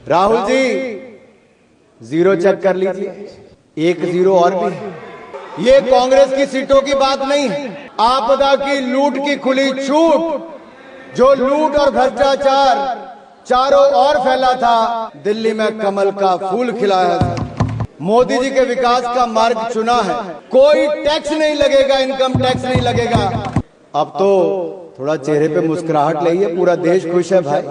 Rahul ji zero check कर लीजिए, 1-0 और भी। ये कांग्रेस की सीटों की बात नहीं है, आपदा की लूट की खुली छूट। जो लूट और भ्रष्टाचार चारों ओर फैला था, दिल्ली में कमल का फूल खिलाया था। मोदी जी के विकास का मार्ग चुना है। कोई टैक्स नहीं लगेगा, इनकम टैक्स नहीं लगेगा। अब तो थोड़ा चेहरे पे मुस्कुराहट लाइए, पूरा देश खुश है भाई।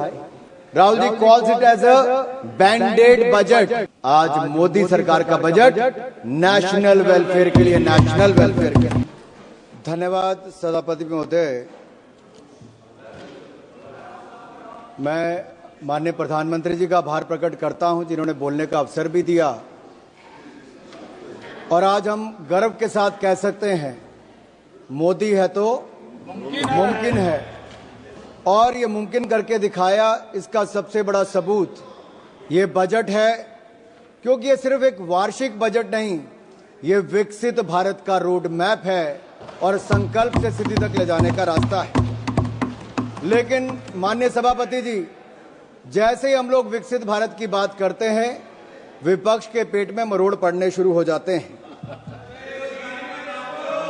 Rahul ji calls it as a band aid budget. आज मोदी सरकार का बजट नेशनल वेलफेयर के लिए, नेशनल वेलफेयर के लिए। धन्यवाद सभापति महोदय। मैं माननीय प्रधानमंत्री जी का आभार प्रकट करता हूं, जिन्होंने बोलने का अवसर भी दिया। और आज हम गर्व के साथ कह सकते हैं, मोदी है तो मुमकिन है। और ये मुमकिन करके दिखाया, इसका सबसे बड़ा सबूत ये बजट है। क्योंकि ये सिर्फ एक वार्षिक बजट नहीं, ये विकसित भारत का रोड मैप है और संकल्प से सिद्धि तक ले जाने का रास्ता है। लेकिन माननीय सभापति जी, जैसे ही हम लोग विकसित भारत की बात करते हैं, विपक्ष के पेट में मरोड़ पड़ने शुरू हो जाते हैं।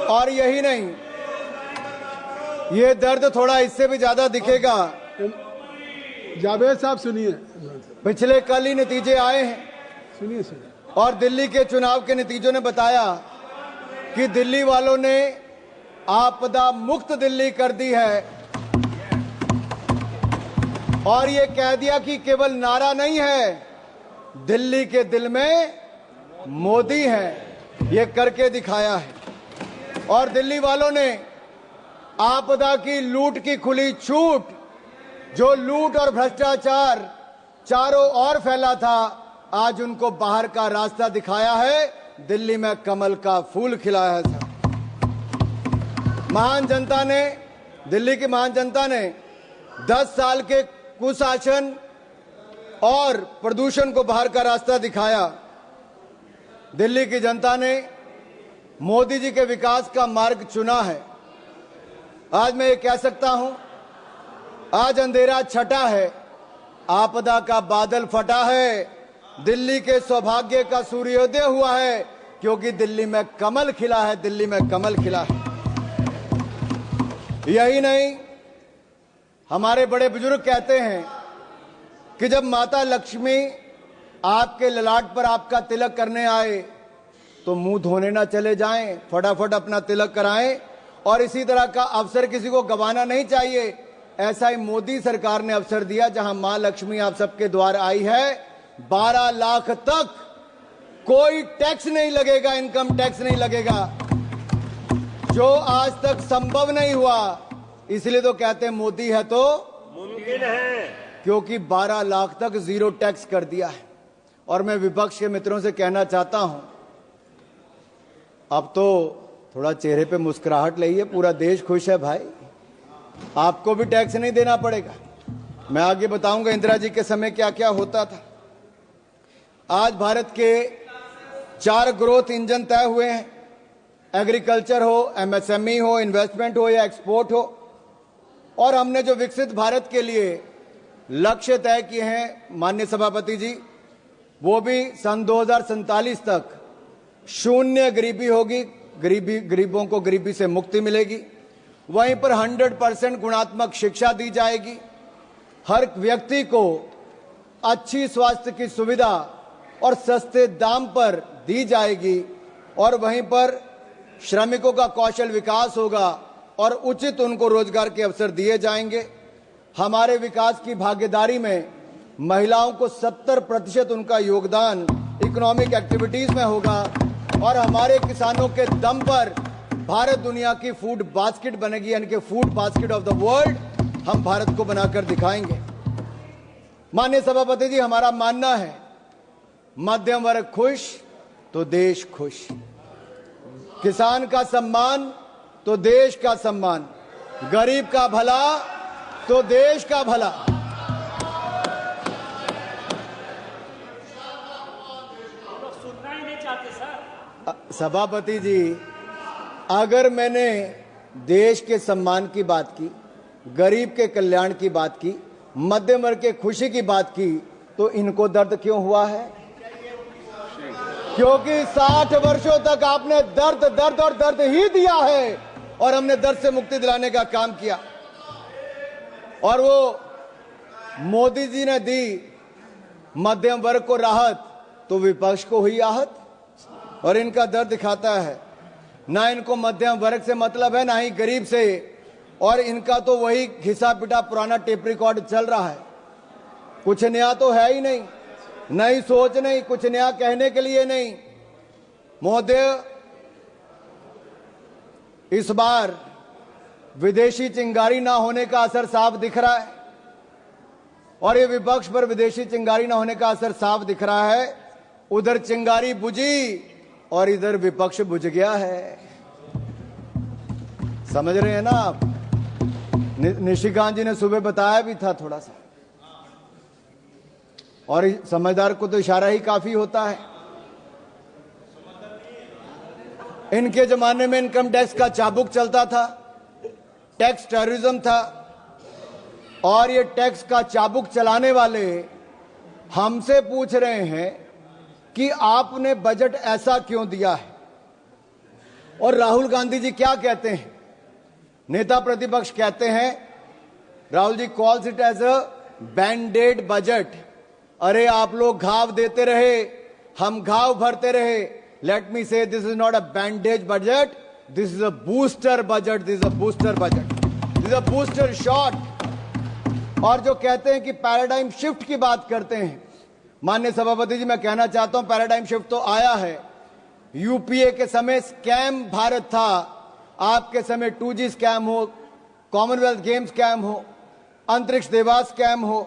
और यही नहीं, ये दर्द थोड़ा इससे भी ज्यादा दिखेगा। जावेद साहब सुनिए, पिछले कल ही नतीजे आए हैं, सुनिए। और दिल्ली के चुनाव के नतीजों ने बताया कि दिल्ली वालों ने आपदा मुक्त दिल्ली कर दी है। और ये कह दिया कि केवल नारा नहीं है, दिल्ली के दिल में मोदी है, ये करके दिखाया है। और दिल्ली वालों ने आपदा की लूट की खुली छूट। जो लूट और भ्रष्टाचार चारों ओर फैला था, आज उनको बाहर का रास्ता दिखाया है। दिल्ली में कमल का फूल खिलाया था। महान जनता ने, दिल्ली की महान जनता ने 10 साल के कुशासन और प्रदूषण को बाहर का रास्ता दिखाया। दिल्ली की जनता ने मोदी जी के विकास का मार्ग चुना है। आज मैं ये कह सकता हूं, आज अंधेरा छटा है, आपदा का बादल फटा है, दिल्ली के सौभाग्य का सूर्योदय हुआ है। क्योंकि दिल्ली में कमल खिला है, दिल्ली में कमल खिला है। यही नहीं, हमारे बड़े बुजुर्ग कहते हैं कि जब माता लक्ष्मी आपके ललाट पर आपका तिलक करने आए, तो मुंह धोने ना चले जाएं, फटाफट अपना तिलक कराएं। और इसी तरह का अवसर किसी को गंवाना नहीं चाहिए। ऐसा ही मोदी सरकार ने अवसर दिया, जहां मां लक्ष्मी आप सबके द्वार आई है। 12 लाख तक कोई टैक्स नहीं लगेगा, इनकम टैक्स नहीं लगेगा, जो आज तक संभव नहीं हुआ। इसलिए तो कहते हैं मोदी है तो मुमकिन है, क्योंकि 12 लाख तक जीरो टैक्स कर दिया है। और मैं विपक्ष के मित्रों से कहना चाहता हूं, अब तो थोड़ा चेहरे पे मुस्कुराहट लाइए, पूरा देश खुश है भाई। आपको भी टैक्स नहीं देना पड़ेगा। मैं आगे बताऊंगा इंदिरा जी के समय क्या क्या होता था। आज भारत के 4 ग्रोथ इंजन तय हुए हैं। एग्रीकल्चर हो, एमएसएमई हो, इन्वेस्टमेंट हो या एक्सपोर्ट हो। और हमने जो विकसित भारत के लिए लक्ष्य तय किए हैं माननीय सभापति जी, वो भी सन 2047 तक शून्य गरीबी होगी, गरीबों को गरीबी से मुक्ति मिलेगी। वहीं पर 100% गुणात्मक शिक्षा दी जाएगी। हर व्यक्ति को अच्छी स्वास्थ्य की सुविधा और सस्ते दाम पर दी जाएगी। और वहीं पर श्रमिकों का कौशल विकास होगा और उचित उनको रोजगार के अवसर दिए जाएंगे। हमारे विकास की भागीदारी में महिलाओं को 70% उनका योगदान इकोनॉमिक एक्टिविटीज में होगा। और हमारे किसानों के दम पर भारत दुनिया की फूड बास्केट बनेगी, यानी कि food basket of the world हम भारत को बनाकर दिखाएंगे। माननीय सभापति जी, हमारा मानना है, मध्यम वर्ग खुश तो देश खुश, किसान का सम्मान तो देश का सम्मान, गरीब का भला तो देश का भला। सभापति जी, अगर मैंने देश के सम्मान की बात की, गरीब के कल्याण की बात की, मध्यम वर्ग के खुशी की बात की, तो इनको दर्द क्यों हुआ है? क्योंकि 60 वर्षों तक आपने दर्द दर्द और दर्द ही दिया है और हमने दर्द से मुक्ति दिलाने का काम किया। और वो मोदी जी ने दी मध्यम वर्ग को राहत तो विपक्ष को हुई आहत, और इनका दर्द दिखाता है। ना इनको मध्यम वर्ग से मतलब है, ना ही गरीब से, और इनका तो वही घिसा पिटा पुराना टेप रिकॉर्ड चल रहा है। कुछ नया तो है ही नहीं, नई सोच नहीं, कुछ नया कहने के लिए नहीं। महोदय, इस बार विदेशी चिंगारी ना होने का असर साफ दिख रहा है, और ये विपक्ष पर विदेशी चिंगारी ना होने का असर साफ दिख रहा है। उधर चिंगारी बुझी और इधर विपक्ष बुझ गया है। समझ रहे हैं ना आप? निशिकांत जी ने सुबह बताया भी था थोड़ा सा, और समझदार को तो इशारा ही काफी होता है। इनके जमाने में इनकम टैक्स का चाबुक चलता था, टैक्स टेररिज्म था, और ये टैक्स का चाबुक चलाने वाले हमसे पूछ रहे हैं कि आपने बजट ऐसा क्यों दिया है। और राहुल गांधी जी क्या कहते हैं? नेता प्रतिपक्ष कहते हैं, Rahul ji calls it as a band aid budget. अरे आप लोग घाव देते रहे, हम घाव भरते रहे। Late me say this is not a bandage budget, this is a booster budget, this is a booster budget, this is a booster shot. और जो कहते हैं कि पैराडाइम शिफ्ट की बात करते हैं, माननीय सभापति जी, मैं कहना चाहता हूं पैराडाइम शिफ्ट तो आया है। यूपीए के समय स्कैम भारत था, आपके समय 2G स्कैम हो, कॉमनवेल्थ गेम्स स्कैम हो, अंतरिक्ष देवास स्कैम हो,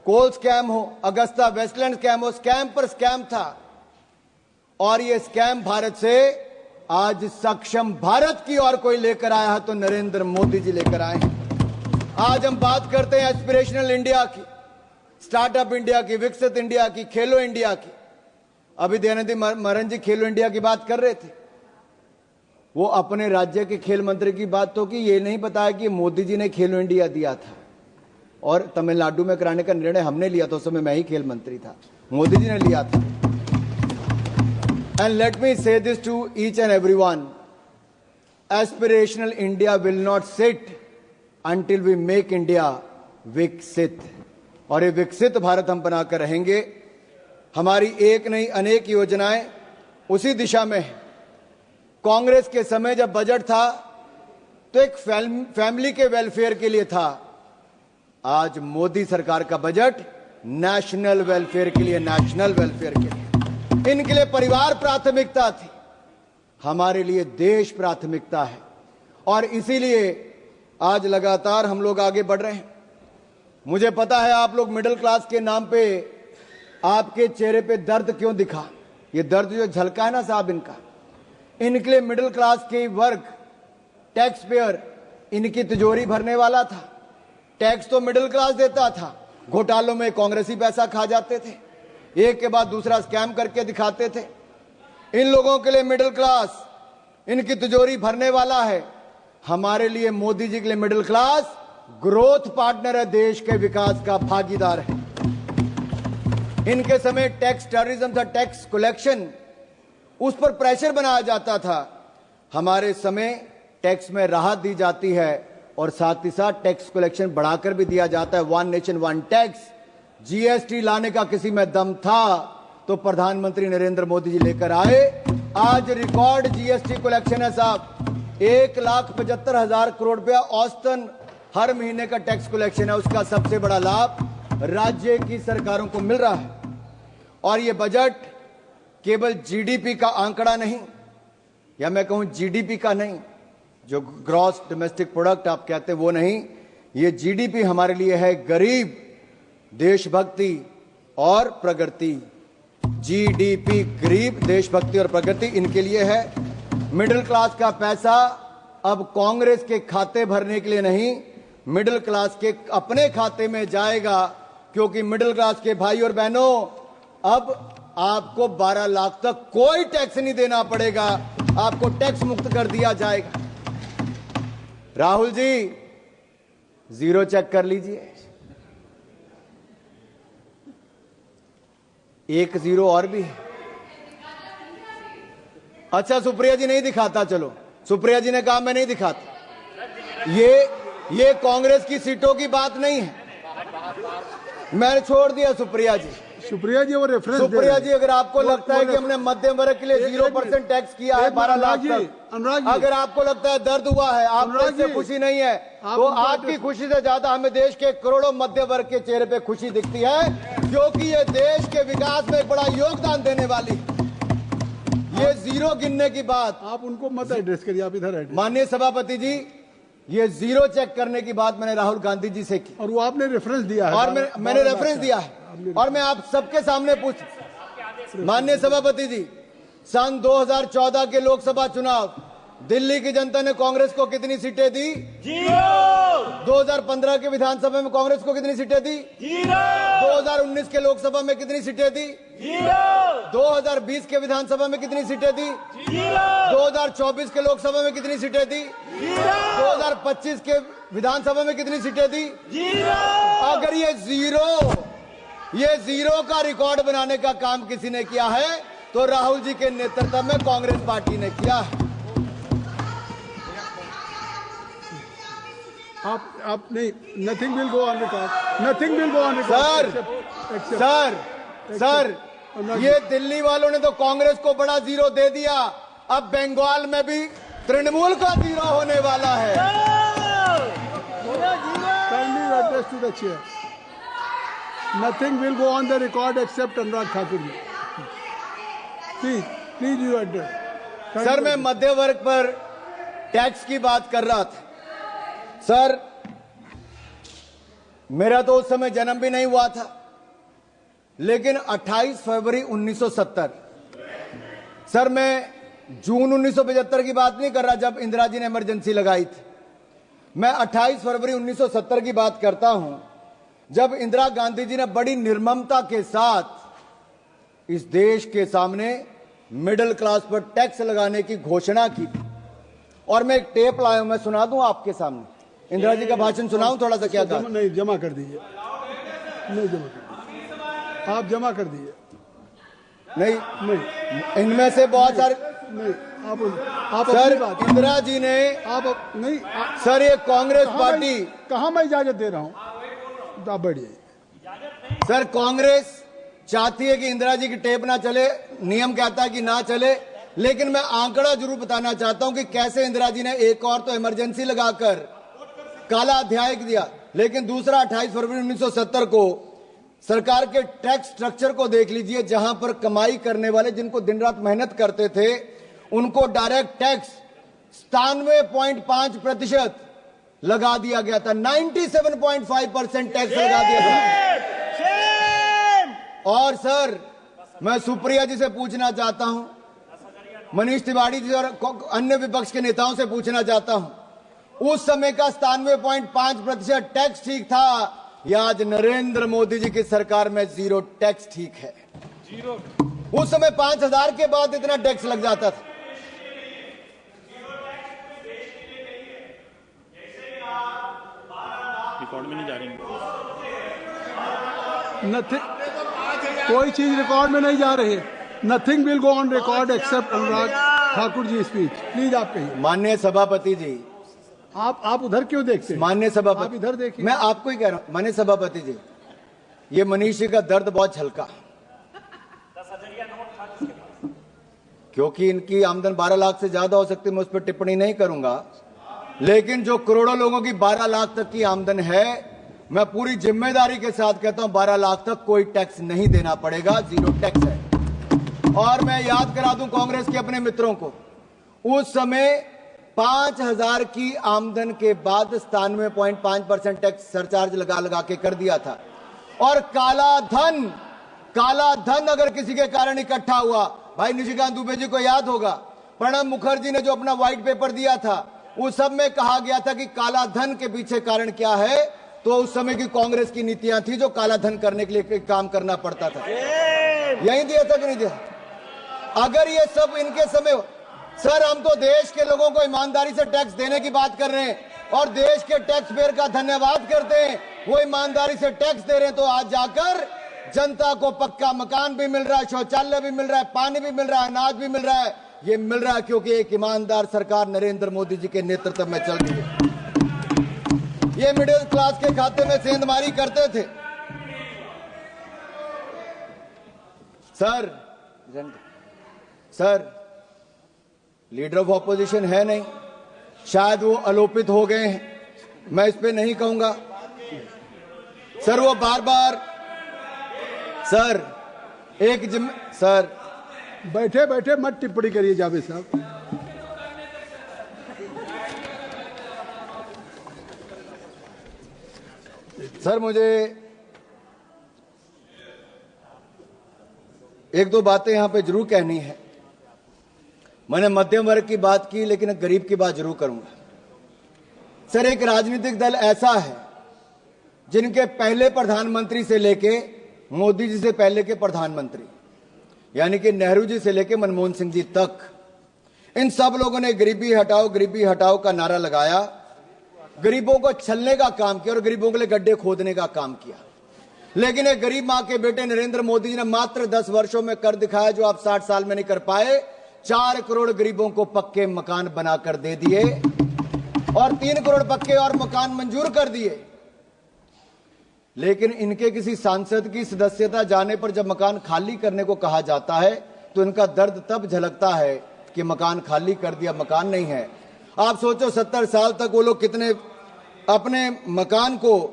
कोल स्कैम हो, अगस्ता वेस्टलैंड स्कैम हो, स्कैम पर स्कैम था। और ये स्कैम भारत से आज सक्षम भारत की ओर कोई लेकर आया है तो नरेंद्र मोदी जी लेकर आए हैं। आज हम बात करते हैं एस्पिरेशनल इंडिया की, स्टार्टअप इंडिया की, विकसित इंडिया की, खेलो इंडिया की। अभी दयानिधि मारन जी खेलो इंडिया की बात कर रहे थे। वो अपने राज्य के खेल मंत्री की बात तो की, ये नहीं बताया कि मोदी जी ने खेलो इंडिया दिया था और तमिलनाडु में कराने का निर्णय हमने लिया था। उस समय मैं ही खेल मंत्री था, मोदी जी ने लिया था। And let me say this to each and everyone, aspirational India will not sit until we make India विकसित। और ये विकसित भारत हम बनाकर रहेंगे। हमारी एक नहीं अनेक योजनाएं उसी दिशा में है। कांग्रेस के समय जब बजट था तो एक फैमिली के वेलफेयर के लिए था। आज मोदी सरकार का बजट नेशनल वेलफेयर के लिए, नेशनल वेलफेयर के लिए। इनके लिए परिवार प्राथमिकता थी, हमारे लिए देश प्राथमिकता है। और इसीलिए आज लगातार हम लोग आगे बढ़ रहे हैं। मुझे पता है आप लोग मिडिल क्लास के नाम पे, आपके चेहरे पे दर्द क्यों दिखा। ये दर्द जो झलका है ना साहब इनका, इनके लिए मिडिल क्लास के वर्ग, टैक्स पेयर, इनकी तिजोरी भरने वाला था। टैक्स तो मिडिल क्लास देता था, घोटालों में कांग्रेसी पैसा खा जाते थे, एक के बाद दूसरा स्कैम करके दिखाते थे। इन लोगों के लिए मिडिल क्लास इनकी तिजोरी भरने वाला है। हमारे लिए मोदी जी के लिए मिडिल क्लास ग्रोथ पार्टनर है, देश के विकास का भागीदार है। इनके समय टैक्स टेररिज्म था, टैक्स कलेक्शन, उस पर प्रेशर बनाया जाता था। हमारे समय टैक्स में राहत दी जाती है और साथ ही साथ टैक्स कलेक्शन बढ़ाकर भी दिया जाता है। One nation one tax, GST लाने का किसी में दम था तो प्रधानमंत्री नरेंद्र मोदी जी लेकर आए। आज रिकॉर्ड जीएसटी कलेक्शन है साहब, 1,75,000 करोड़ रुपया औसतन हर महीने का टैक्स कलेक्शन है। उसका सबसे बड़ा लाभ राज्य की सरकारों को मिल रहा है। और यह बजट केवल जीडीपी का आंकड़ा नहीं, या मैं कहूं जीडीपी का नहीं, जो ग्रॉस डोमेस्टिक प्रोडक्ट आप कहते हैं वो नहीं, ये जीडीपी हमारे लिए है गरीब, देशभक्ति और प्रगति। जीडीपी गरीब, देशभक्ति और प्रगति इनके लिए है। मिडिल क्लास का पैसा अब कांग्रेस के खाते भरने के लिए नहीं, मिडिल क्लास के अपने खाते में जाएगा। क्योंकि मिडिल क्लास के भाई और बहनों, अब आपको 12 लाख तक कोई टैक्स नहीं देना पड़ेगा, आपको टैक्स मुक्त कर दिया जाएगा। राहुल जी जीरो चेक कर लीजिए, एक जीरो और भी है। अच्छा, सुप्रिया जी नहीं दिखाता, चलो सुप्रिया जी ने कहा मैं नहीं दिखाता। ये कांग्रेस की सीटों की बात नहीं है, मैंने छोड़ दिया सुप्रिया जी। सुप्रिया जी वो रेफरेंस सुप्रिया जी, अगर आपको लगता है कि हमने मध्यम वर्ग के लिए 0% टैक्स किया है 12 लाख तक, अगर आपको लगता है दर्द हुआ है, आपको इससे खुशी नहीं है, तो आपकी खुशी से ज्यादा हमें देश के करोड़ों मध्य वर्ग के चेहरे पे खुशी दिखती है, क्योंकि ये देश के विकास में एक बड़ा योगदान देने वाली। ये जीरो गिनने की बात आप उनको मत एड्रेस करिए, आप इधर एड्रेस। माननीय सभापति जी, ये जीरो चेक करने की बात मैंने राहुल गांधी जी से की, और वो आपने रेफरेंस दिया है, और मैंने रेफरेंस दिया है, और मैं आप सबके सामने पूछ, माननीय सभापति जी, सन 2014 के लोकसभा चुनाव दिल्ली की जनता ने कांग्रेस को कितनी सीटें दी? 2015 के विधानसभा में कांग्रेस को कितनी सीटें दी? 2019 के लोकसभा में कितनी सीटें दी? 2020 के विधानसभा में कितनी सीटें दी? 2024 के लोकसभा में कितनी सीटें दी? 2025 के विधानसभा में कितनी सीटें दी? अगर ये जीरो का रिकॉर्ड बनाने का काम किसी ने किया है तो राहुल जी के नेतृत्व में कांग्रेस पार्टी ने किया है। आप नहीं, nothing will go on record, nothing will go on record. Sir, ये दिल्ली वालों ने तो कांग्रेस को बड़ा जीरो दे दिया, अब बंगाल में भी तृणमूल का जीरो होने वाला है। Nothing will go on the record except Anurag Thakur ji. Please you address. Sir, मैं मध्य वर्ग पर टैक्स की बात कर रहा था। सर, मेरा तो उस समय जन्म भी नहीं हुआ था, लेकिन 28 फरवरी 1970, सर मैं जून 1975 की बात नहीं कर रहा जब इंदिरा जी ने इमरजेंसी लगाई थी, मैं 28 फरवरी 1970 की बात करता हूं जब इंदिरा गांधी जी ने बड़ी निर्ममता के साथ इस देश के सामने मिडिल क्लास पर टैक्स लगाने की घोषणा की थी। और मैं एक टेप लाया हूं, मैं सुना दूं आपके सामने, इंदिरा जी का भाषण सुनाऊं थोड़ा सा? क्या था? नहीं, जमा कर दीजिए, नहीं जमा कर, आप जमा कर दीजिए। नहीं, इनमें से बहुत सारे नहीं, आप सर, इंदिरा जी ने आप नहीं सर, ये कांग्रेस पार्टी, कहां मैं इजाजत दे रहा हूं? आप बढ़िए। सर, कांग्रेस चाहती है कि इंदिरा जी की टेप ना चले, नियम कहता है कि ना चले, लेकिन मैं आंकड़ा जरूर बताना चाहता हूं कि कैसे इंदिरा जी ने एक और तो इमरजेंसी लगाकर काला अध्याय दिया, लेकिन दूसरा 28 फरवरी 1970 को सरकार के टैक्स स्ट्रक्चर को देख लीजिए, जहां पर कमाई करने वाले जिनको दिन रात मेहनत करते थे उनको डायरेक्ट टैक्स 97.5% लगा दिया गया था, 97.5% टैक्स लगा दिया था। और सर, मैं सुप्रिया जी से पूछना चाहता हूं, मनीष तिवारी जी और अन्य विपक्ष के नेताओं से पूछना चाहता हूं, उस समय का 97.5% टैक्स ठीक था या आज नरेंद्र मोदी जी की सरकार में जीरो टैक्स ठीक है? जीरो। उस समय 5000 के बाद इतना टैक्स लग जाता था। रिकॉर्ड में नहीं जा रही, कोई चीज रिकॉर्ड में नहीं जा रही। Nothing will go on record except Anurag Thakur ji speech. Please आप कहिए। माननीय सभापति जी, आप उधर क्यों देखते हैं? माननीय सभापति, आप इधर देखिए। मैं आपको ही कह रहा हूं माननीय सभापति जी, ये मनीष जी का दर्द बहुत हल्का, क्योंकि इनकी आमदन 12 लाख से ज्यादा हो सकती है, मैं उस पर टिप्पणी नहीं करूंगा, लेकिन जो करोड़ों लोगों की 12 लाख तक की आमदन है, मैं पूरी जिम्मेदारी के साथ कहता हूं 12 लाख तक कोई टैक्स नहीं देना पड़ेगा, जीरो टैक्स है। और मैं याद करा दूं कांग्रेस के अपने मित्रों को, उस समय 5000 की आमदन के बाद 97.5% टैक्स सरचार्ज लगा के कर दिया था। और काला धन अगर किसी के कारण इकट्ठा हुआ, भाई निशिकांत दुबे जी को याद होगा, प्रणब मुखर्जी ने जो अपना व्हाइट पेपर दिया था, उस सब में कहा गया था कि काला धन के पीछे कारण क्या है, तो उस समय की कांग्रेस की नीतियां थी जो काला धन करने के लिए काम करना पड़ता था। यही दिया था कि नहीं दिया? अगर ये सब इनके समय, सर हम तो देश के लोगों को ईमानदारी से टैक्स देने की बात कर रहे हैं और देश के टैक्स पेयर का धन्यवाद करते हैं, वो ईमानदारी से टैक्स दे रहे हैं, तो आज जाकर जनता को पक्का मकान भी मिल रहा है, शौचालय भी मिल रहा है, पानी भी मिल रहा है, अनाज भी मिल रहा है। ये मिल रहा है क्योंकि एक ईमानदार सरकार नरेंद्र मोदी जी के नेतृत्व में चल रही है। ये मिडिल क्लास के खाते में सेंधमारी करते थे। सर लीडर ऑफ ऑपोजिशन है नहीं, शायद वो आलोपित हो गए हैं, मैं इस पे नहीं कहूंगा। सर वो बार बार सर बैठे बैठे मत टिप्पणी करिए जावेद साहब। सर मुझे एक दो बातें यहां पे जरूर कहनी है। मैंने मध्यम वर्ग की बात की, लेकिन गरीब की बात जरूर करूंगा। सर एक राजनीतिक दल ऐसा है जिनके पहले प्रधानमंत्री से लेके मोदी जी से पहले के प्रधानमंत्री, यानी कि नेहरू जी से लेके मनमोहन सिंह जी तक, इन सब लोगों ने गरीबी हटाओ का नारा लगाया, गरीबों को छलने का काम किया और गरीबों के लिए गड्ढे खोदने का काम किया। लेकिन एक गरीब मां के बेटे नरेंद्र मोदी जी ने मात्र 10 वर्षों में कर दिखाया जो आप 60 साल में नहीं कर पाए। 4 करोड़ गरीबों को पक्के मकान बनाकर दे दिए और 3 करोड़ पक्के और मकान मंजूर कर दिए। लेकिन इनके किसी सांसद की सदस्यता जाने पर जब मकान खाली करने को कहा जाता है तो इनका दर्द तब झलकता है कि मकान खाली कर दिया, मकान नहीं है। आप सोचो 70 साल तक वो लोग कितने अपने मकान को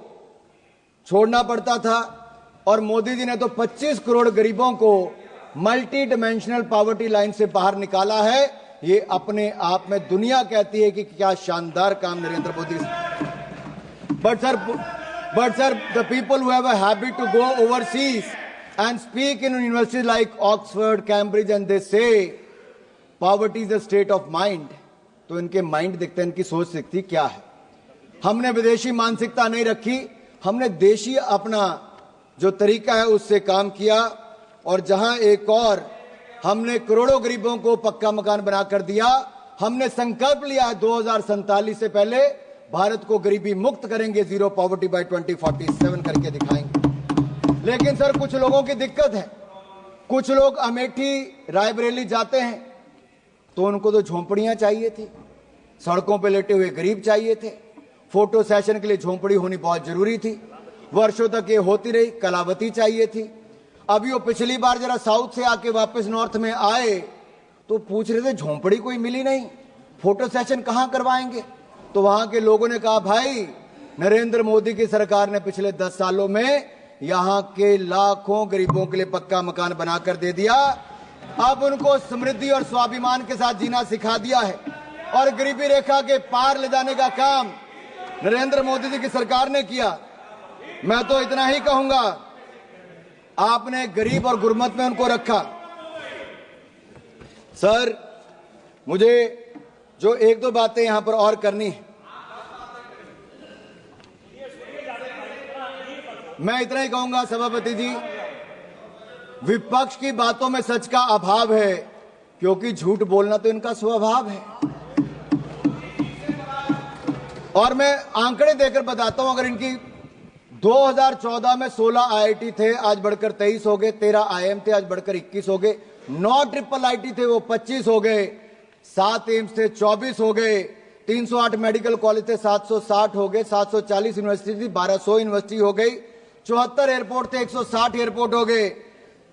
छोड़ना पड़ता था, और मोदी जी ने तो 25 करोड़ गरीबों को मल्टी डायमेंशनल पॉवर्टी लाइन से बाहर निकाला है। ये अपने आप में दुनिया कहती है कि क्या शानदार काम Narendra Modi. But sir, the people who have a habit to go overseas and speak in universities like Oxford, Cambridge, and they say poverty is a state of mind, तो इनके माइंड दिखते हैं, इनकी सोच दिखती क्या है। हमने विदेशी मानसिकता नहीं रखी, हमने देशी अपना जो तरीका है उससे काम किया, और जहां एक और हमने करोड़ों गरीबों को पक्का मकान बनाकर दिया। हमने संकल्प लिया है 2047 से पहले भारत को गरीबी मुक्त करेंगे, जीरो पॉवर्टी बाय 2047 करके दिखाएंगे। लेकिन सर कुछ लोगों की दिक्कत है, कुछ लोग अमेठी रायबरेली जाते हैं तो उनको तो झोंपड़ियां चाहिए थी, सड़कों पे लेटे हुए गरीब चाहिए थे, फोटो सेशन के लिए झोंपड़ी होनी बहुत जरूरी थी, वर्षों तक ये होती रही, कलावती चाहिए थी। अभी वो पिछली बार जरा साउथ से आके वापस नॉर्थ में आए तो पूछ रहे थे झोंपड़ी कोई मिली नहीं, फोटो सेशन कहां करवाएंगे। तो वहां के लोगों ने कहा भाई नरेंद्र मोदी की सरकार ने पिछले 10 सालों में यहां के लाखों गरीबों के लिए पक्का मकान बनाकर दे दिया। अब उनको समृद्धि और स्वाभिमान के साथ जीना सिखा दिया है, और गरीबी रेखा के पार ले जाने का काम नरेंद्र मोदी जी की सरकार ने किया। मैं तो इतना ही कहूंगा, आपने गरीब और गुरमत में उनको रखा। सर मुझे जो एक दो बातें यहां पर और करनी है, मैं इतना ही कहूंगा सभापति जी, विपक्ष की बातों में सच का अभाव है क्योंकि झूठ बोलना तो इनका स्वभाव है। और मैं आंकड़े देकर बताता हूं, अगर इनकी 2014 में 16 आईआईटी थे, आज बढ़कर 23 हो गए, 13 आईएम थे, आज बढ़कर 21 हो गए, 9 ट्रिपल आईटी थे वो 25 हो गए, 7 एम्स थे 24 हो गए, 308 मेडिकल कॉलेज थे 760 हो गए, 740 यूनिवर्सिटी थी 1200 यूनिवर्सिटी हो गई, 74 एयरपोर्ट थे 160 एयरपोर्ट हो गए,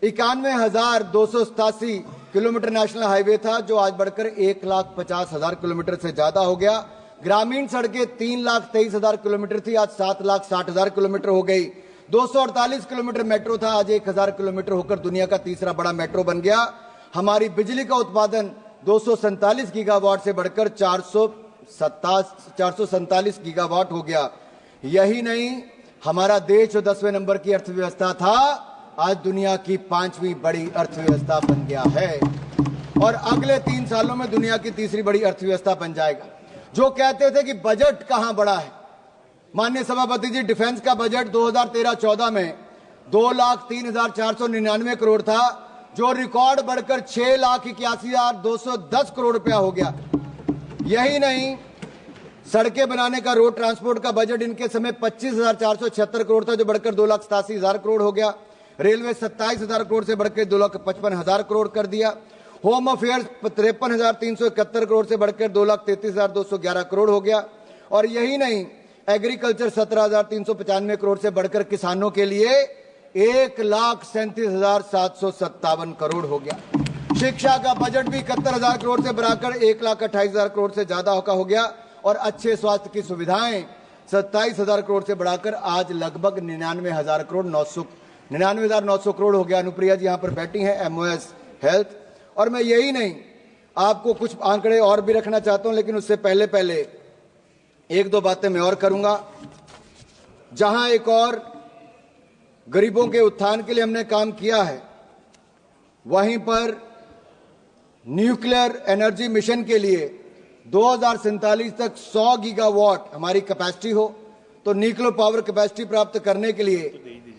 91,287 किलोमीटर नेशनल हाईवे था जो आज बढ़कर 1,50,000 किलोमीटर से ज्यादा हो गया। ग्रामीण सड़कें 3,23,000 किलोमीटर थी, आज 7,60,000 किलोमीटर हो गई। 248 किलोमीटर मेट्रो था, आज 1,000 किलोमीटर होकर दुनिया का तीसरा बड़ा मेट्रो बन गया। हमारी बिजली का उत्पादन 247 गीगावाट से बढ़कर 447 गीगावाट हो गया। यही नहीं, हमारा देश जो 10वें नंबर की अर्थव्यवस्था था आज दुनिया की 5वीं बड़ी अर्थव्यवस्था बन गया है, और अगले 3 सालों में दुनिया की तीसरी बड़ी अर्थव्यवस्था बन जाएगा। जो कहते थे कि बजट कहां बढ़ा है, माननीय सभापति जी, डिफेंस का बजट 2013-14 में 2,03,499 करोड़ था, जो रिकॉर्ड बढ़कर 6,81,210 करोड़ रुपया हो गया। यही नहीं, सड़कें बनाने का, रोड ट्रांसपोर्ट का बजट इनके समय 25,476 करोड़ था, जो बढ़कर 2,87,000 करोड़ हो गया। रेलवे 27,000 करोड़ से बढ़कर 2,55,000 करोड़ कर दिया। होम अफेयर्स 53,371 करोड़ से बढ़कर 2,33,211 करोड़ हो गया। और यही नहीं, एग्रीकल्चर 17,395 करोड़ से बढ़कर किसानों के लिए 1,37,757 करोड़ हो गया। शिक्षा का बजट भी 71,000 करोड़ से बढ़ाकर 1,28,000 करोड़ से ज्यादा हो गया। और अच्छे स्वास्थ्य की सुविधाएं 27,000 करोड़ से बढ़ाकर आज लगभग 99,900 करोड़ हो गया। अनुप्रिया जी यहां पर बैठी हैं, MOS हेल्थ। और मैं यही नहीं, आपको कुछ आंकड़े और भी रखना चाहता हूं, लेकिन उससे पहले एक दो बातें मैं और करूंगा। जहां एक और गरीबों के उत्थान के लिए हमने काम किया है, वहीं पर न्यूक्लियर एनर्जी मिशन के लिए 2047 तक 100 गीगावाट हमारी कैपेसिटी हो, तो न्यूक्लियर पावर कैपेसिटी प्राप्त करने के लिए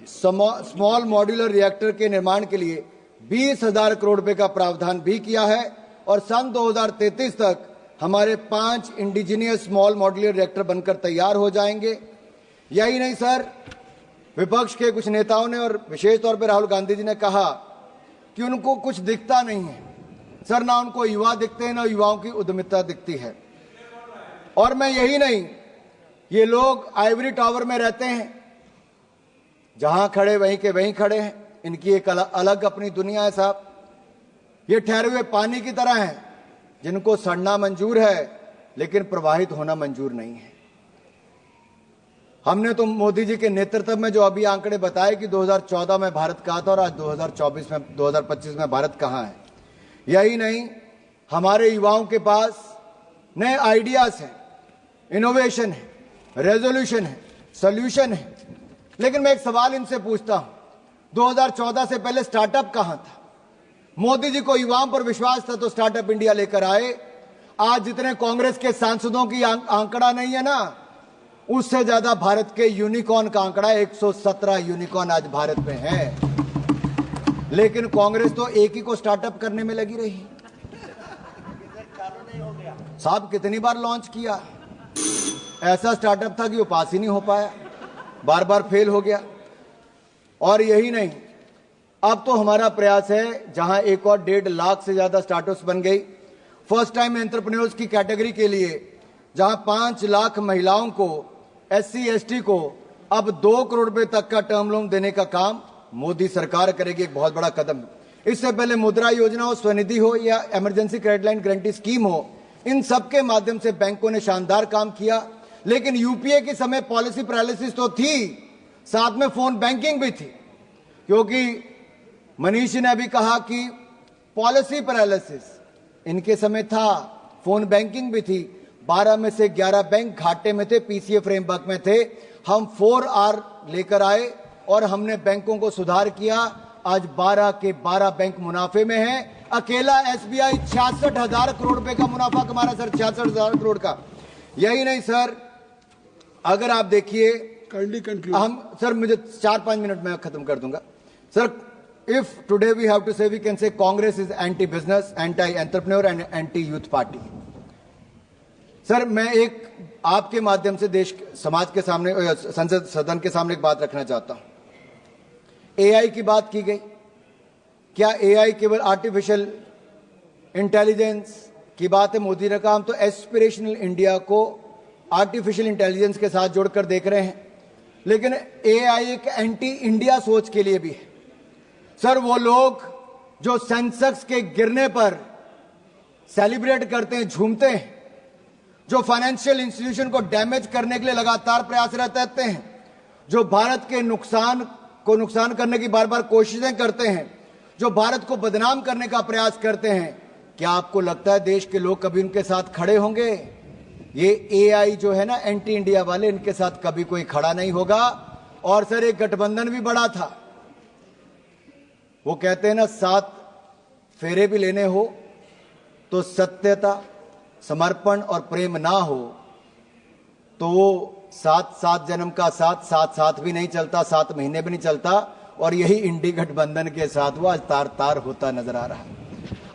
स्मॉल मॉड्यूलर रिएक्टर के निर्माण के लिए 20,000 करोड़ रुपए का प्रावधान भी किया है। और सन 2033 तक हमारे 5 इंडिजिनियस स्मॉल मॉड्यूलर रिएक्टर बनकर तैयार हो जाएंगे। यही नहीं सर, विपक्ष के कुछ नेताओं ने और विशेष तौर पर राहुल गांधी जी ने कहा कि उनको कुछ दिखता नहीं है। सर, ना उनको युवा दिखते हैं, ना युवाओं की उद्यमिता दिखती है। और मैं यही नहीं, ये लोग आइवरी टावर में रहते हैं, जहां खड़े वहीं के वहीं खड़े हैं। इनकी एक अलग अपनी दुनिया है साहब। ये ठहरे हुए पानी की तरह हैं, जिनको सड़ना मंजूर है लेकिन प्रवाहित होना मंजूर नहीं है। हमने तो मोदी जी के नेतृत्व में जो अभी आंकड़े बताए कि 2014 में भारत कहां था और आज 2025 में भारत कहां है। यही नहीं, हमारे युवाओं के पास नए आइडियाज हैं, इनोवेशन है, रेजोल्यूशन है, सॉल्यूशन है। लेकिन मैं एक सवाल इनसे पूछता हूं, 2014 से पहले स्टार्टअप कहां था? मोदी जी को युवाओं पर विश्वास था तो स्टार्टअप इंडिया लेकर आए। आज जितने कांग्रेस के सांसदों की आंकड़ा नहीं है ना, उससे ज्यादा भारत के यूनिकॉर्न का आंकड़ा 117 यूनिकॉर्न आज भारत में है। लेकिन कांग्रेस तो एक ही को स्टार्टअप करने में लगी रही। साहब, कितनी बार लॉन्च किया, ऐसा स्टार्टअप था कि वो पास ही नहीं हो पाया, बार बार फेल हो गया। और यही नहीं, अब तो हमारा प्रयास है, जहां एक और 1.5 लाख से ज्यादा स्टार्टअप्स बन गई। फर्स्ट टाइम एंटरप्रेन्योर्स की कैटेगरी के लिए जहां 5 लाख महिलाओं को, SC ST को अब 2 करोड़ रुपए तक का टर्म लोन देने का काम मोदी सरकार करेगी। एक बहुत बड़ा कदम। इससे पहले मुद्रा योजना हो, स्वनिधि हो या emergency credit line guarantee scheme हो, इन सब के माध्यम से बैंकों ने शानदार काम किया। लेकिन यूपीए के समय पॉलिसी पैरालिसिस तो थी, साथ में फोन बैंकिंग भी थी। क्योंकि मनीष ने अभी कहा कि पॉलिसी पैरालिसिस इनके समय था, फोन बैंकिंग भी थी। 12 में से 11 बैंक घाटे में थे, PCA फ्रेमवर्क में थे। हम 4R लेकर आए और हमने बैंकों को सुधार किया। आज 12 के 12 बैंक मुनाफे में हैं। अकेला SBI 66,000 करोड़ रुपए का मुनाफा कमा रहा है सर, 66,000 करोड़ का। यही नहीं सर, अगर आप देखिए, हम सर, मुझे 4-5 मिनट में खत्म कर दूंगा sir. If today we have to say, we can say Congress is anti business, anti entrepreneur and anti youth party. Sir, मैं एक आपके माध्यम से देश समाज के सामने, संसद सदन के सामने एक बात रखना चाहता हूं। AI की बात की गई। क्या AI केवल आर्टिफिशियल इंटेलिजेंस की बात है? मोदी ने कहा हम तो एस्पिरेशनल इंडिया को आर्टिफिशियल इंटेलिजेंस के साथ जोड़कर देख रहे हैं। लेकिन AI एक एंटी इंडिया सोच के लिए भी है। सर, वो लोग जो सेंसेक्स के गिरने पर सेलिब्रेट करते हैं, झूमते हैं, जो फाइनेंशियल इंस्टीट्यूशन को डैमेज करने के लिए लगातार प्रयासरत रहते हैं, जो भारत के नुकसान करने की बार बार कोशिशें करते हैं, जो भारत को बदनाम करने का प्रयास करते हैं, क्या आपको लगता है देश के लोग कभी उनके साथ खड़े होंगे? ये AI जो है ना, एंटी इंडिया वाले, इनके साथ कभी कोई खड़ा नहीं होगा। और सर, एक गठबंधन भी बड़ा था। वो कहते हैं ना, 7 फेरे भी लेने हो तो सत्यता, समर्पण और प्रेम ना हो तो वो 7 जन्म का साथ भी नहीं चलता, 7 महीने भी नहीं चलता। और यही इंडी गठबंधन के साथ वो आज तार होता नजर आ रहा है।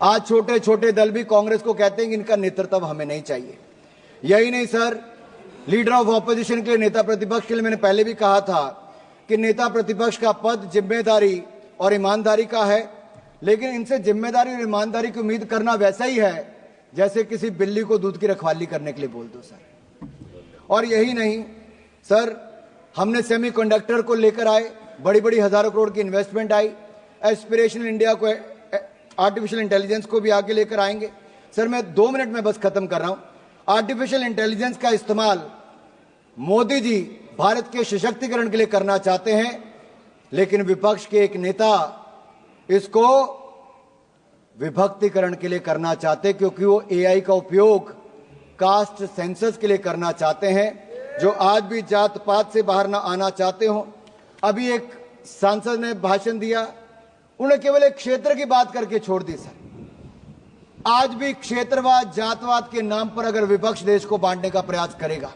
आज छोटे छोटे दल भी कांग्रेस को कहते हैं कि इनका नेतृत्व हमें नहीं चाहिए। यही नहीं सर, लीडर ऑफ ऑपोजिशन के लिए, नेता प्रतिपक्ष के लिए मैंने पहले भी कहा था कि नेता प्रतिपक्ष का पद, जिम्मेदारी और ईमानदारी का है, लेकिन इनसे जिम्मेदारी और ईमानदारी की उम्मीद करना वैसा ही है जैसे किसी बिल्ली को दूध की रखवाली करने के लिए बोल दो सर। और यही नहीं सर, हमने सेमीकंडक्टर को लेकर आए, बड़ी बड़ी हजारों करोड़ की इन्वेस्टमेंट आई, एस्पिरेशनल इंडिया को, आर्टिफिशियल इंटेलिजेंस को भी आगे लेकर आएंगे। सर मैं 2 मिनट में बस खत्म कर रहा हूं। आर्टिफिशियल इंटेलिजेंस का इस्तेमाल मोदी जी भारत के सशक्तिकरण के लिए करना चाहते हैं, लेकिन विपक्ष के एक नेता इसको विभक्तिकरण के लिए करना चाहते, क्योंकि वो एआई का उपयोग कास्ट सेंसस के लिए करना चाहते हैं, जो आज भी जात पात से बाहर ना आना चाहते हो। अभी एक सांसद ने भाषण दिया, उन्होंने केवल एक क्षेत्र की बात करके छोड़ दी सर। आज भी क्षेत्रवाद जातवाद के नाम पर अगर विपक्ष देश को बांटने का प्रयास करेगा,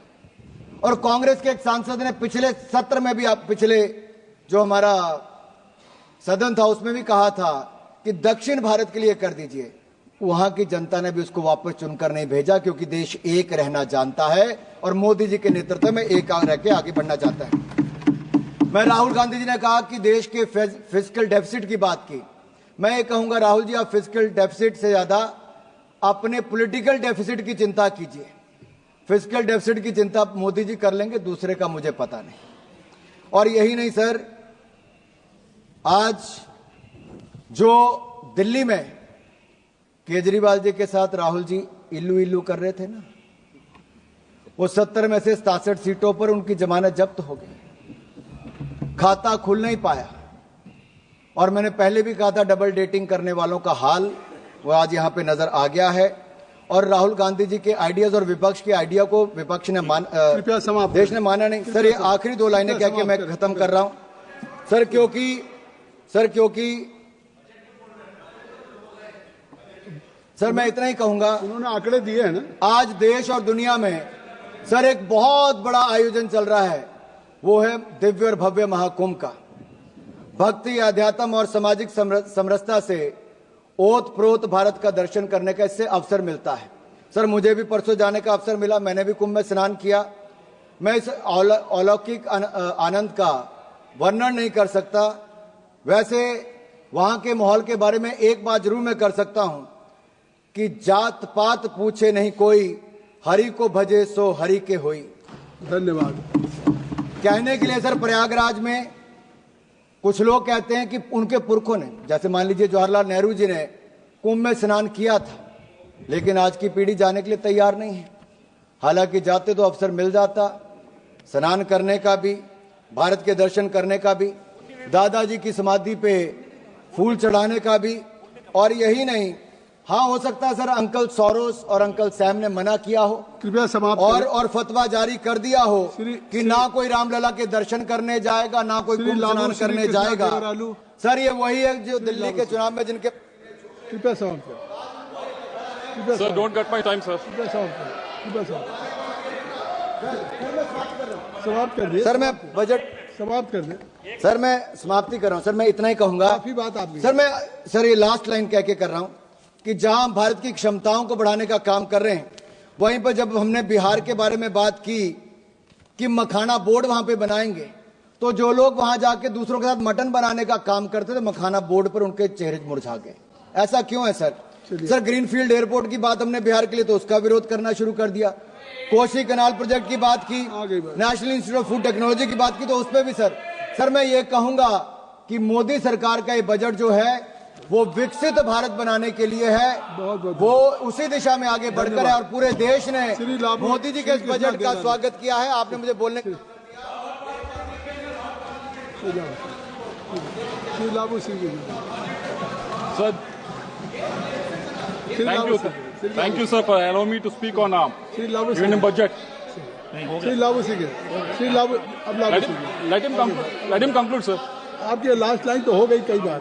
और कांग्रेस के एक सांसद ने पिछले सत्र में भी, पिछले जो हमारा सदन था उसमें भी कहा था कि दक्षिण भारत के लिए कर दीजिए, वहां की जनता ने भी उसको वापस चुनकर नहीं भेजा, क्योंकि देश एक रहना जानता है और मोदी जी के नेतृत्व में एक रह के आगे बढ़ना चाहता है। मैं राहुल गांधी जी ने कहा कि देश के फिस्कल डेफिसिट की बात की, मैं ये कहूंगा राहुल जी, आप फिस्कल डेफिसिट से ज्यादा अपने पॉलिटिकल डेफिसिट की चिंता कीजिए। फिस्कल डेफिसिट की चिंता मोदी जी कर लेंगे, दूसरे का मुझे पता नहीं। और यही नहीं सर, आज जो दिल्ली में केजरीवाल जी के साथ राहुल जी इल्लू इल्लू कर रहे थे ना, वो 70 में से 67 सीटों पर उनकी जमानत जब्त हो गई, खाता खुल नहीं पाया। और मैंने पहले भी कहा था, डबल डेटिंग करने वालों का हाल वो आज यहां पे नजर आ गया है। और राहुल गांधी जी के आइडियाज और विपक्ष के आइडिया को विपक्ष ने कृपया समाप्त, देश ने माना नहीं। सर ये आखिरी 2 लाइनें कह के मैं खत्म कर रहा हूं सर, क्योंकि सर मैं इतना ही कहूंगा, उन्होंने आंकड़े दिए हैं ना, आज देश और दुनिया में सर एक बहुत बड़ा आयोजन चल रहा है, वो है दिव्य और भव्य महाकुंभ का। भक्ति, अध्यात्म और सामाजिक समरसता से ओत प्रोत भारत का दर्शन करने का इससे अवसर मिलता है। सर मुझे भी परसों जाने का अवसर मिला, मैंने भी कुंभ में स्नान किया। मैं इस अलौकिक आनंद का वर्णन नहीं कर सकता। वैसे वहां के माहौल के बारे में एक बात जरूर मैं कर सकता हूं कि जात पात पूछे नहीं कोई, हरि को भजे सो हरि के होई। धन्यवाद। कहने के लिए सर, प्रयागराज में कुछ लोग कहते हैं कि उनके पुरखों ने, जैसे मान लीजिए जवाहरलाल नेहरू जी ने कुंभ में स्नान किया था, लेकिन आज की पीढ़ी जाने के लिए तैयार नहीं है। हालांकि जाते तो अवसर मिल जाता स्नान करने का भी, भारत के दर्शन करने का भी, दादाजी की समाधि पे फूल चढ़ाने का भी। और यही नहीं, हाँ हो सकता है सर अंकल सोरोस और अंकल सैम ने मना किया हो, कृपया समाप्त और फतवा जारी कर दिया हो कि ना कोई रामलला के दर्शन करने जाएगा, ना कोई कुंभ स्नान करने जाएगा। सर ये वही है जो दिल्ली के चुनाव में जिनके, कृपया समाप्त करें। Sir don't cut my time sir. कृपया समाप्त करें, कृपया समाप्त कर दिए। सर मैं बजट समाप्त कर दें। सर मैं समाप्ति कर रहा हूं। सर मैं इतना ही कहूंगा, काफी बात आपकी। सर ये लास्ट लाइन कह के कर रहा हूं कि जहां हम भारत की क्षमताओं को बढ़ाने का काम कर रहे हैं, वहीं पर जब हमने बिहार के बारे में बात की कि मखाना बोर्ड वहां पे बनाएंगे, तो जो लोग वहां जाके दूसरों के साथ मटन बनाने का काम करते थे, मखाना बोर्ड पर उनके चेहरे मुरझा गए। ऐसा क्यों है सर? सर ग्रीनफील्ड एयरपोर्ट की बात हमने बिहार के लिए, तो उसका विरोध करना शुरू कर दिया। कोसी कनाल प्रोजेक्ट की बात की, national institute of food technology की बात की, तो उस पर भी सर मैं ये कहूंगा कि मोदी सरकार का ये बजट जो है वो विकसित भारत बनाने के लिए है, वो उसी दिशा में आगे बढ़कर है। और पूरे देश ने मोदी जी के इस बजट का स्वागत किया है। आपने मुझे बोलने sir thank you sir for allowing me to speak on union budget. Shri Labu Singh, Shri Labu, अब Labu Singh, let him conclude sir. आपकी लास्ट लाइन तो हो गई कई बार।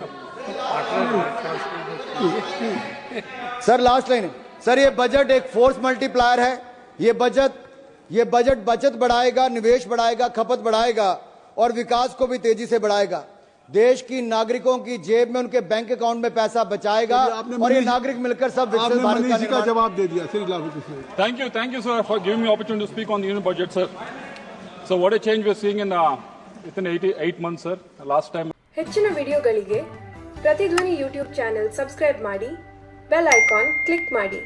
सर लास्ट लाइन है सर, ये बजट एक फोर्स मल्टीप्लायर है। ये बजट बचत बढ़ाएगा, निवेश बढ़ाएगा, खपत बढ़ाएगा और विकास को भी तेजी से बढ़ाएगा। देश की नागरिकों की जेब में, उनके बैंक अकाउंट में पैसा बचाएगा और ये नागरिक मिलकर सब विकसित भारत का जवाब दे दिया। Shri लाबू Thank you sir for giving me opportunity to speak on the union budget sir. So what a change we are seeing in within 8 months sir. Last time ಹೆಚ್ಚಿನ ವಿಡಿಯೋಗಳಿಗೆ ಪ್ರತಿಧ್ವನಿ ಯೂಟ್ಯೂಬ್ ಚಾನೆಲ್ ಸಬ್ಸ್ಕ್ರೈಬ್ ಮಾಡಿ, ಬೆಲ್ ಐಕಾನ್ ಕ್ಲಿಕ್ ಮಾಡಿ.